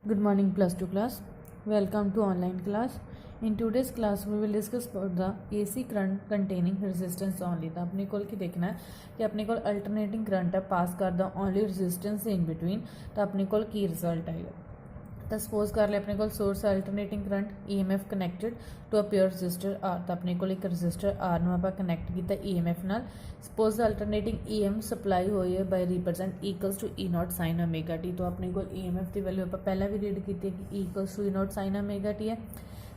Good morning plus 2 class. Welcome to online class. In today's class we will discuss about the AC current containing resistance only. तो अपने को देखना है कि अपने को अल्टरनेटिंग करंट है पास करदा ओनली रेजिस्टेंस इन बिटवीन तो अपने को की रिजल्ट आएगा। तो सपोज कर ले अपने को source alternating current EMF connected to a pure resistor R। तो अपने को एक रजिस्टर R ਨੂੰ ਆਪਾਂ कनैक्ट किया EMF ਨਾਲ। सपोज अल्टरनेटिंग EM सप्लाई हुई है by represent equals to E not sine omega T. तो अपने को EMF की वैल्यू आप पहले भी रीड की कि equals to E not sine omega t है।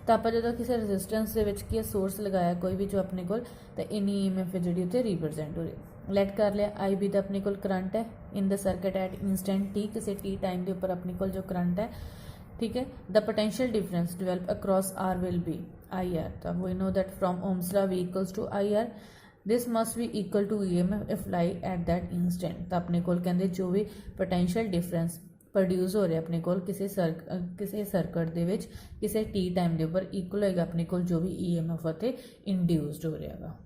तो आप जो किसी रजिस्टेंस के सोर्स लगाया कोई भी जो अपने को इन्नी EMF जी उत्ते रिप्रेजेंट हो रही। लैट कर लिया आई बी तो अपने को करंट है in the circuit at instant T किसी टी टाइम के उपर अपने को जो करंट है ठीक है। The potential difference develop across R will be I R. तो we know that from Ohm's law V equals to I R this must be equal to EMF apply at that instant. तो अपने को कहते जो भी potential difference produce हो रहा अपने को किसी सर्किट के किसी टी टाइम के उपर इक्वल होएगा अपने को जो भी EMF उत्ते इंड्यूस्ड हो रहा है।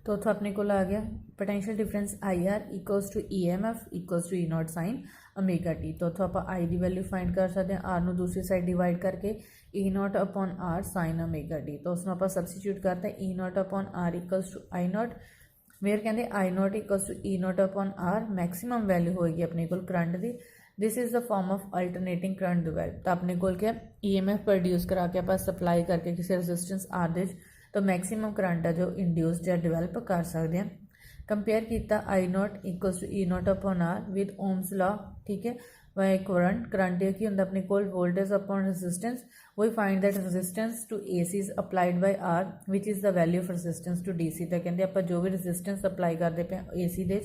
तो उतो अपने को आ गया potential difference I R equals to EMF equals to E not sine omega T. तो उतो आप आई की वैल्यू फाइंड कर सकते हैं आर दूसरी साइड डिवाइड करके E not upon R sine omega T. तो उसमें आप सबस्टिट्यूट करते हैं E not upon R equals to I not where कहते I not equals to E not upon R maximum value होएगी अपने को करंट की। This is the form of alternating current develop. तो अपने को क्या EMF प्रोड्यूस करा के आप सप्लाई करके किसी रजिस्टेंस आर दे तो मैक्सीमम करंट है जो इंड्यूस्ड या डिवेल्प कर सकते हैं। कंपेयर किया I not equals to E not upon R with Ohm's law ठीक है। वह करंट की होंगे अपने को voltage upon resistance we find that resistance to AC is applied by R which is the value of resistance to DC। तो कहते आप जो भी रेजिस्टेंस अप्लाई करते पे AC दे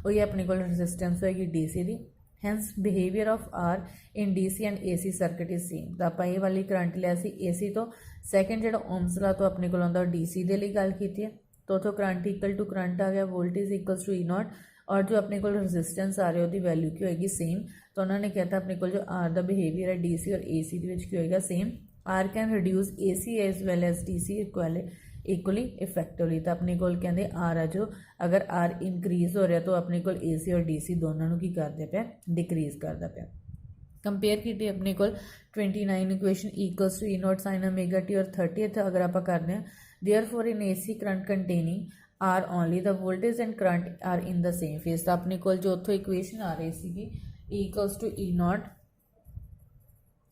वही अपने को रेजिस्टेंस होएगी DC की। Hence behaviour of R in DC and AC circuit is same. तो आप ये वाली करंट लिया AC तो सैकेंड जो ओम्स लॉ तो अपने को आता DC के लिए गल की है। तो उतो करंट इक्वल टू करंट आ गया voltage equals to E naught और जो अपने को रेजिस्टेंस आ रही है उसकी वैल्यू की होएगी सेम। तो उन्होंने कहता अपने को जो आर का बिहेवियर है DC और AC की होएगा same. R can reduce AC as well as DC equally effectively. तो अपने को कहते आर है जो अगर आर इनक्रीज हो रहा तो अपने को AC और DC दोनों की करते पे डिक्रीज करता पे। कंपेयर की अपने को 29 equation equals to E not sine omega T और 30th अगर आप करते हैं therefore in AC current containing R only the voltage and current are in the same phase. तो अपने को जो उतो इक्वेशन आ रही सी equals to E not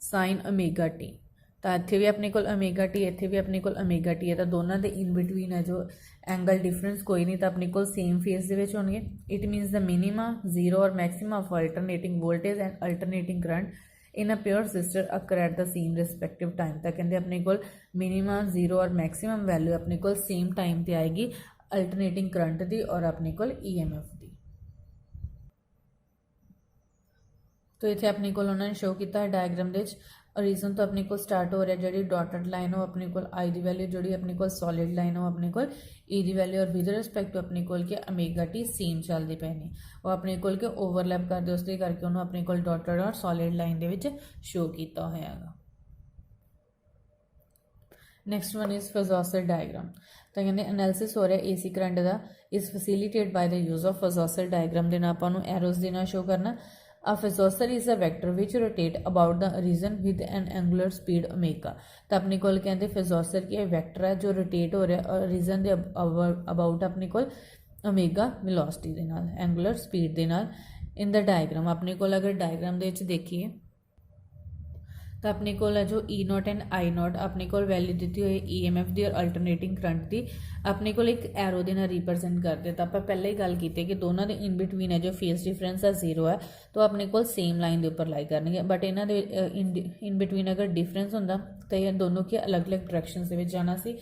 sine omega T. तो इतने भी अपने को ओमेगा टी इतने भी अपने को ओमेगा टी है। तो दोनों के इन बिटवीन है जो एंगल डिफरेंस कोई नहीं। तो अपने को सेम फेज के होंगे। It means the minima zero और maxima of alternating voltage and alternating current in a pure resistor occur at the same respective time. तो कहते अपने को मिनिमा जीरो और मैक्सिमम वैल्यू अपने को सेम टाइम पर आएगी अल्टरनेटिंग करंट की और अपने को EMF की। तो इतने अपने को उन्होंने शो किया डायग्राम रीजन तो अपने को स्टार्ट हो रहा है जी डॉटेड लाइन हो अपने को आई की वैल्यू जी अपने को सॉलिड लाइन हो अपने को E की वैल्यू और विद रिस्पैक्ट टू अपने को ओमेगा टी सेम चलती पैनी वो अपने को ओवरलैप करते उसके करके उन्होंने अपने को डॉटेड और सॉलिड लाइन के शो किया होगा। Next one is phasor diagram. तो कहते एनालिसिस हो रहा है AC करंट का is facilitate by the use of phasor diagram देना आपको एरोज देना शो करना। A phasor is a vector which rotate about the region with an angular speed omega। तो अपने को कहते फेजोसर की वैक्टर है जो रोटेट हो रहा है रीजन के अबाउट अपने को ओमेगा वेलोसिटी के नाल एंगुलर स्पीड के नाल। इन द डायग्राम अपने को अगर डायग्राम देखिए तो अपने को जो E not and I not अपने को वैल्यू दी हुई EMF की और अल्टरनेटिंग करंट की अपने को एक एरो के रिप्रजेंट करते। तो आप पहले ही गल की कि दोनों के इन बिटवीन है जो फेस डिफरेंस है जीरो है तो अपने को सेम लाइन के उपर लाई करने बट इन्हों इन बिटवीन अगर डिफरेंस होंगे तो ये दोनों के अलग अलग डायरैक्शन के जाना सी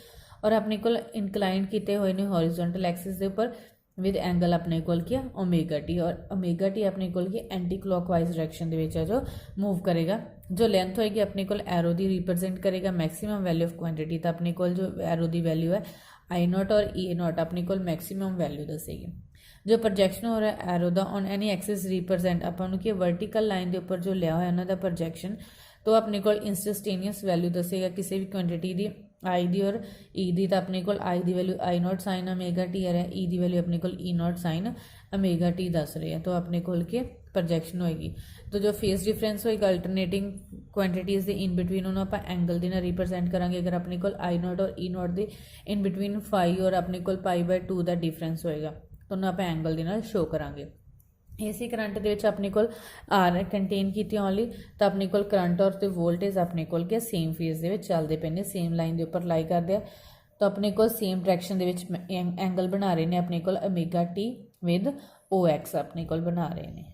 और अपने को इनकलाइंड किए हुए हैं हॉरिजोंटल एक्सिस के उपर विद एंगल अपने को क्या ओमेगा टी और ओमेगा टी अपने को एंटी क्लॉकवाइज डायरैक्शन है जो मूव करेगा। जो लेंथ होएगी अपने को एरो की रिप्रजेंट करेगा मैक्सिमम वैल्यू ऑफ क्वांटिटी। तो अपने को जो एरो की वैल्यू है आई नॉट और E नॉट अपने को मैक्सिमम वैल्यू दसेगी। जो प्रोजेक्शन हो रहा है एरो का ऑन एनी एक्सिस रिप्रजेंट अपन की वर्टिकल लाइन के उपर जो लिया हुआ उन्होंने प्रोजेक्शन तो अपने को इंस्टेंटेनियस वैल्यू दसेगा किसी भी क्वांटिटी की आई दी और E दी। तो अपने को आई की value I not sine omega t है E की वैल्यू अपने को E not sine omega T दस रहे हैं। तो अपने को ਪ੍ਰੋਜੈਕਸ਼ਨ ਹੋਏਗੀ। तो जो फेस डिफरेंस होएगा अल्टरनेटिंग क्वांटिटीज़ ਦੇ ਇਨ ਬਿਟਵੀਨ ਉਹਨੂੰ ਆਪਾਂ ਐਂਗਲ ਦੇ ਨਾਲ ਰਿਪਰੈਜ਼ੈਂਟ ਕਰਾਂਗੇ। ਅਗਰ ਆਪਣੇ ਕੋਲ I ਨੋਟ ਔਰ E ਨੋਟ ਦੇ ਇਨ ਬਿਟਵੀਨ ਫਾਈ ਔਰ ਆਪਣੇ ਕੋਲ π/2 ਦਾ ਡਿਫਰੈਂਸ ਹੋਏਗਾ ਤਾਂ ਉਹਨੂੰ ਆਪਾਂ ਐਂਗਲ ਦੇ ਨਾਲ ਸ਼ੋ ਕਰਾਂਗੇ। ਇਸੇ ਕਰੰਟ ਦੇ ਵਿੱਚ ਆਪਣੇ ਕੋਲ ਆਰ ਕੰਟੇਨ ਕੀਤੀ ਓਨਲੀ ਤਾਂ ਆਪਣੇ ਕੋਲ ਕਰੰਟ ਔਰ ਤੇ ਵੋਲਟੇਜ ਆਪਣੇ ਕੋਲ ਕਿ ਸੇਮ ਫੇਜ਼ ਦੇ ਵਿੱਚ ਚੱਲਦੇ ਪਏ ਨੇ, ਸੇਮ ਲਾਈਨ ਦੇ ਉੱਪਰ ਲਾਈ ਕਰਦੇ ਆ। ਤਾਂ ਆਪਣੇ ਕੋਲ ਸੇਮ ਡਾਇਰੈਕਸ਼ਨ ਦੇ ਵਿੱਚ ਐਂਗਲ ਬਣਾ ਰਹੇ ਨੇ ਆਪਣੇ ਕੋਲ ω t ਵਿਦ OX ਆਪਣੇ ਕੋਲ ਬਣਾ ਰਹੇ ਨੇ।